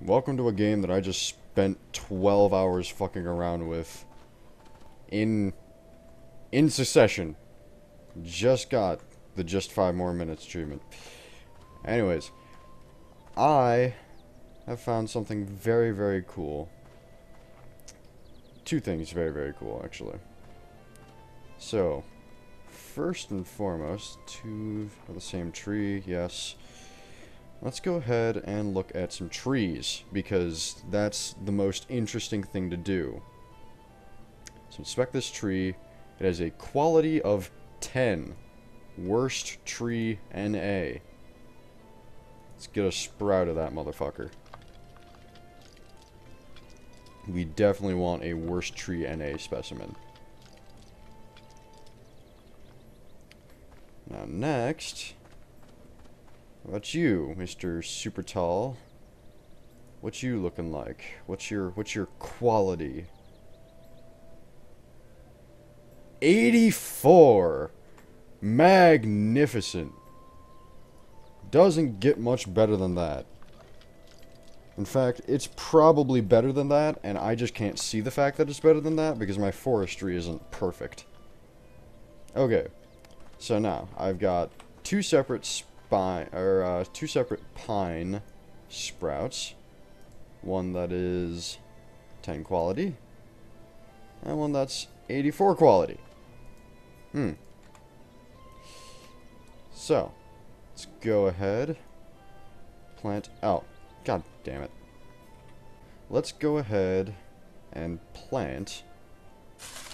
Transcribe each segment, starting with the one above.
Welcome to a game that I just spent 12 hours fucking around with. In succession. Just got the just 5 more minutes treatment. Anyways, I have found something very, very cool. Two things very, very cool, actually. So, first and foremost, two are the same tree, yes. Let's go ahead and look at some trees, because that's the most interesting thing to do. So inspect this tree. It has a quality of 10. Worst tree NA. Let's get a sprout of that motherfucker. We definitely want a worst tree NA specimen. Now next, how about you, Mr. Super Tall? What you looking like? What's your quality? 84! Magnificent. Doesn't get much better than that. In fact, it's probably better than that, and I just can't see the fact that it's better than that because my forestry isn't perfect. Okay, so now I've got two separate pine sprouts. One that is 10 quality, and one that's 84 quality. So, let's go ahead, plant, oh, god damn it. Let's go ahead and plant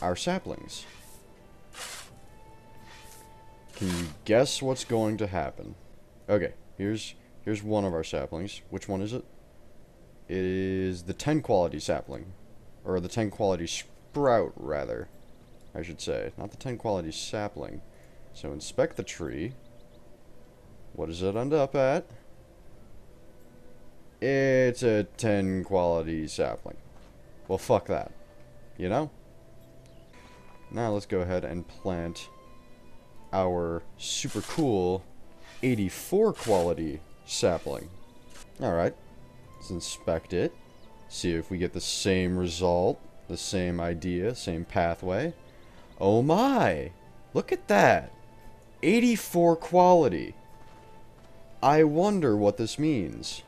our saplings. Can you guess what's going to happen? Okay, here's one of our saplings. Which one is it? It is the 10 quality sapling. Or the 10 quality sprout, rather. I should say. Not the 10 quality sapling. So inspect the tree. What does it end up at? It's a 10 quality sapling. Well, fuck that. You know? Now let's go ahead and plant our super cool 84 quality sapling. Alright. Let's inspect it. See if we get the same result. The same idea. Same pathway. Oh my! Look at that! 84 quality. I wonder what this means.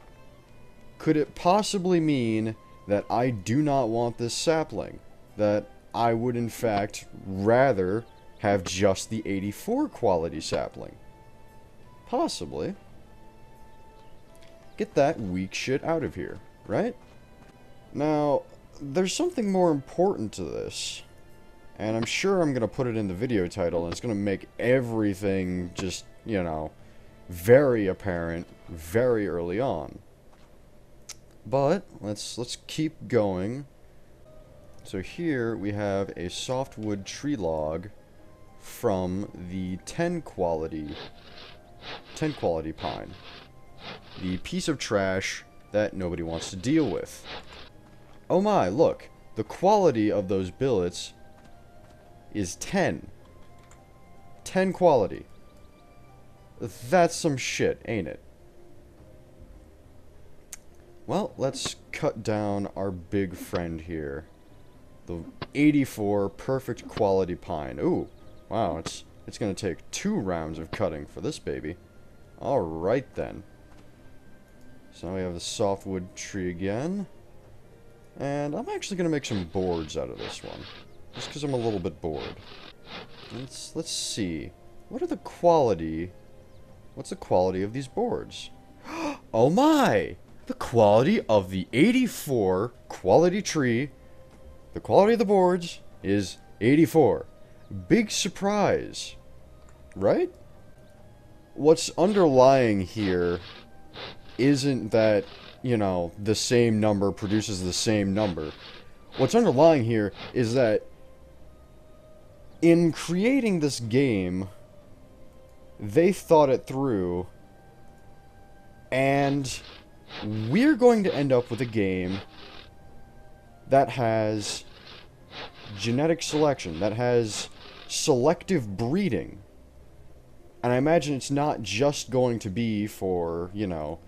Could it possibly mean that I do not want this sapling? That I would in fact rather have just the 84 quality sapling? Possibly. Get that weak shit out of here, right? Now, there's something more important to this. And I'm sure I'm going to put it in the video title, and it's going to make everything just, you know, very apparent very early on. But let's keep going. So here we have a softwood tree log from the 10 quality pine. The piece of trash that nobody wants to deal with. Oh my, look. The quality of those billets is 10. 10 quality. That's some shit, ain't it? Well, let's cut down our big friend here. The 84 perfect quality pine. Ooh, wow, it's gonna take 2 rounds of cutting for this baby. Alright then. So now we have the softwood tree again. And I'm actually gonna make some boards out of this one. Just because I'm a little bit bored. Let's see. What's the quality of these boards? Oh my! The quality of the 84 quality tree, the quality of the boards is 84. Big surprise. Right? What's underlying here isn't that, you know, the same number produces the same number. What's underlying here is that in creating this game, they thought it through, and we're going to end up with a game that has genetic selection, that has selective breeding. And I imagine it's not just going to be for, you know,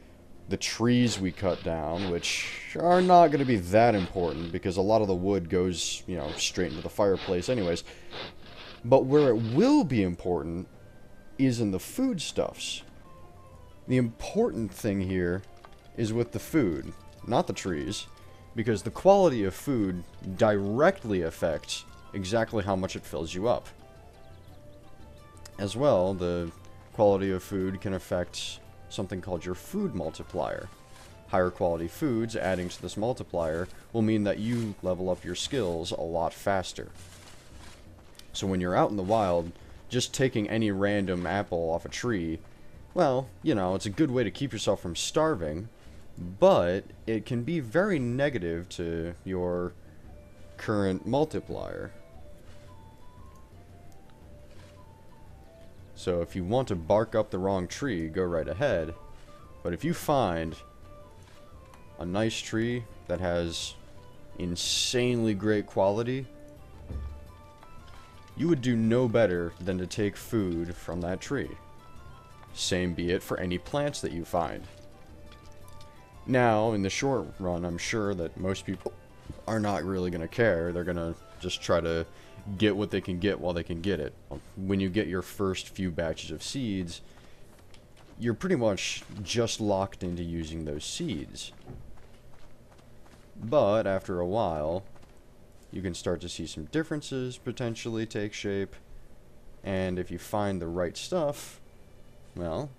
the trees we cut down, which are not going to be that important because a lot of the wood goes, you know, straight into the fireplace anyways. But where it will be important is in the foodstuffs. The important thing here is with the food, not the trees, because the quality of food directly affects exactly how much it fills you up. As well, the quality of food can affect something called your food multiplier. Higher quality foods adding to this multiplier will mean that you level up your skills a lot faster. So when you're out in the wild, just taking any random apple off a tree, well, you know, it's a good way to keep yourself from starving, but it can be very negative to your current multiplier. So if you want to bark up the wrong tree, go right ahead. But if you find a nice tree that has insanely great quality, you would do no better than to take food from that tree. Same be it for any plants that you find. Now, in the short run, I'm sure that most people are not really going to care. They're going to just try to get what they can get while they can get it. When you get your first few batches of seeds, you're pretty much just locked into using those seeds. But after a while, you can start to see some differences potentially take shape, and if you find the right stuff, well,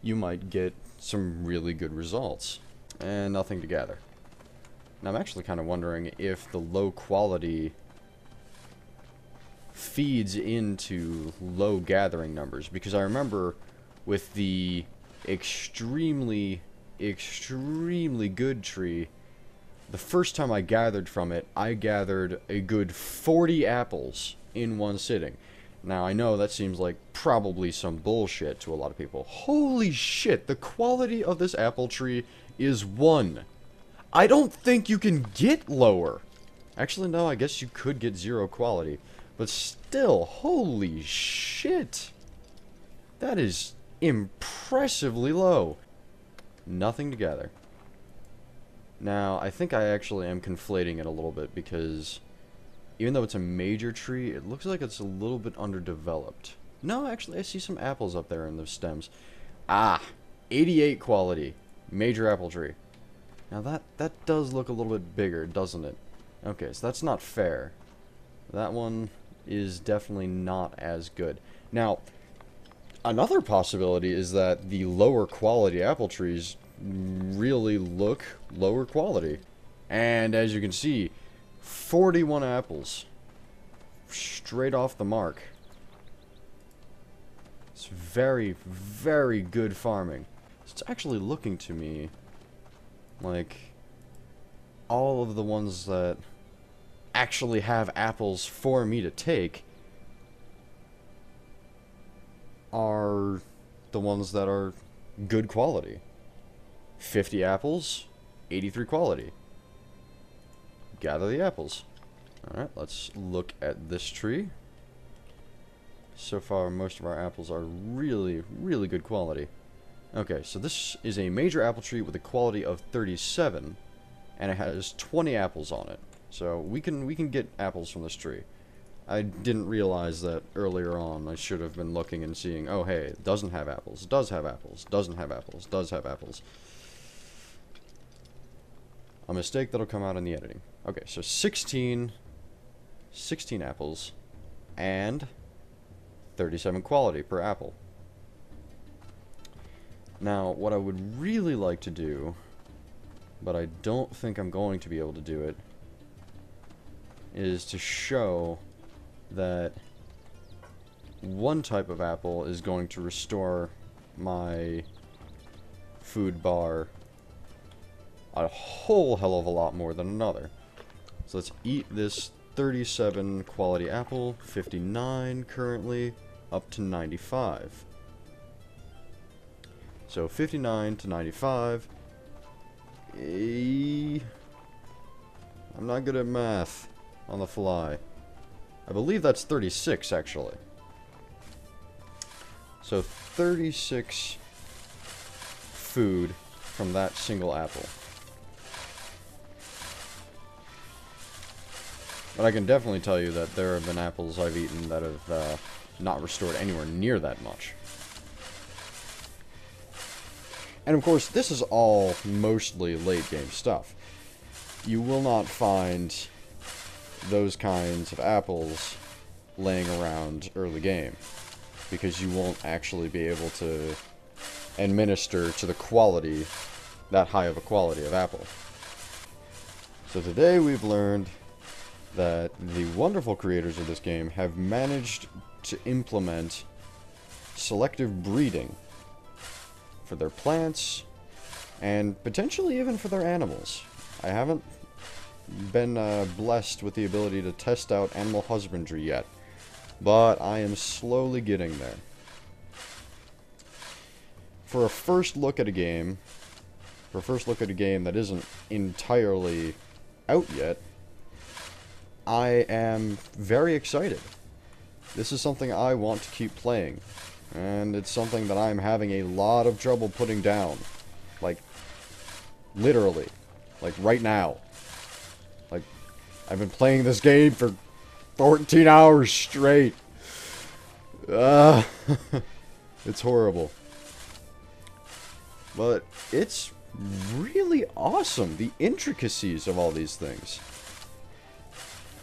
you might get some really good results. And nothing to gather. Now I'm actually kind of wondering if the low quality feeds into low gathering numbers, because I remember with the extremely good tree, the first time I gathered from it, I gathered a good 40 apples in one sitting. Now I know that seems like probably some bullshit to a lot of people. Holy shit, the quality of this apple tree is 1. I don't think you can get lower. Actually, no, I guess you could get 0 quality. But still, holy shit. That is impressively low. Nothing together. Now, I think I actually am conflating it a little bit because even though it's a major tree, it looks like it's a little bit underdeveloped. No, actually, I see some apples up there in the stems. Ah, 88 quality. Major apple tree. Now that does look a little bit bigger, doesn't it? Okay, so that's not fair. That one is definitely not as good. Now, another possibility is that the lower quality apple trees really look lower quality. And as you can see, 41 apples. Straight off the mark. It's very, very good farming. It's actually looking to me like all of the ones that actually have apples for me to take are the ones that are good quality. 50 apples, 83 quality. Gather the apples. Alright, let's look at this tree. So far, most of our apples are really, really good quality. Okay, so this is a major apple tree with a quality of 37, and it has 20 apples on it. So we can get apples from this tree. I didn't realize that earlier on. I should have been looking and seeing, oh hey, it doesn't have apples, does have apples, doesn't have apples, does have apples. A mistake that'll come out in the editing. Okay, so 16 apples, and 37 quality per apple. Now, what I would really like to do, but I don't think I'm going to be able to do it, is to show that one type of apple is going to restore my food bar a whole hell of a lot more than another. So let's eat this 37 quality apple, 59 currently, up to 95. So 59 to 95. I'm not good at math on the fly. I believe that's 36 actually. So 36 food from that single apple. But I can definitely tell you that there have been apples I've eaten that have not restored anywhere near that much. And of course, this is all mostly late game stuff. You will not find those kinds of apples laying around early game, because you won't actually be able to administer to the quality, that high of a quality of apple. So today we've learned that the wonderful creators of this game have managed to implement selective breeding for their plants, and potentially even for their animals. I haven't been blessed with the ability to test out animal husbandry yet, but I am slowly getting there. For a first look at a game, that isn't entirely out yet, I am very excited. This is something I want to keep playing, and it's something that I'm having a lot of trouble putting down. Like, literally. Like, right now. Like, I've been playing this game for 14 hours straight. It's horrible. But it's really awesome, the intricacies of all these things.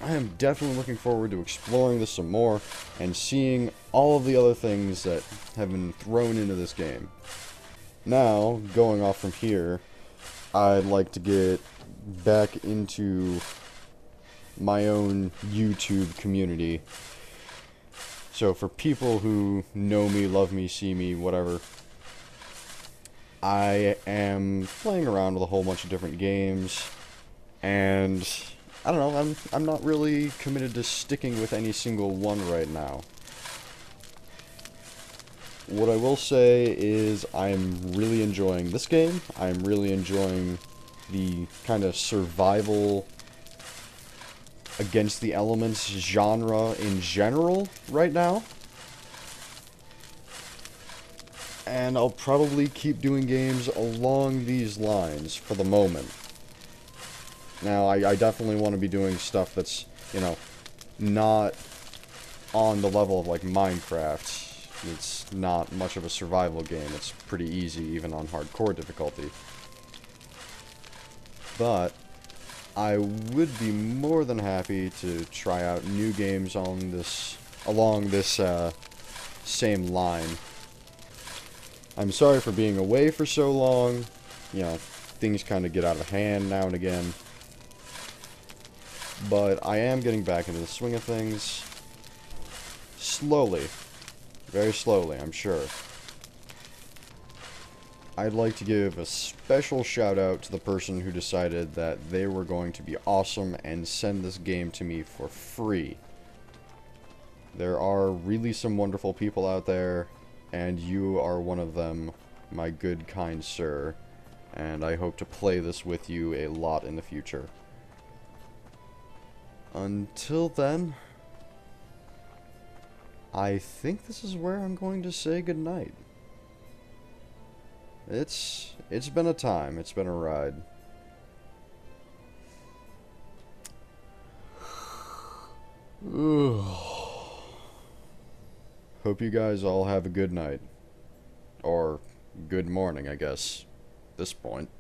I am definitely looking forward to exploring this some more and seeing all of the other things that have been thrown into this game. Now, going off from here, I'd like to get back into my own YouTube community. So for people who know me, love me, see me, whatever, I am playing around with a whole bunch of different games, and I don't know, I'm not really committed to sticking with any single one right now. What I will say is I'm really enjoying this game. I'm really enjoying the kind of survival against the elements genre in general right now. And I'll probably keep doing games along these lines for the moment. Now, I definitely want to be doing stuff that's, you know, not on the level of, like, Minecraft. It's not much of a survival game. It's pretty easy, even on hardcore difficulty. But I would be more than happy to try out new games on this, along this same line. I'm sorry for being away for so long. You know, things kind of get out of hand now and again. But I am getting back into the swing of things. Slowly. Very slowly, I'm sure. I'd like to give a special shout out to the person who decided that they were going to be awesome and send this game to me for free. There are really some wonderful people out there, and you are one of them, my good, kind sir. And I hope to play this with you a lot in the future. Until then, I think this is where I'm going to say goodnight. It's been a time. It's been a ride. Hope you guys all have a good night. Or good morning, I guess, at this point.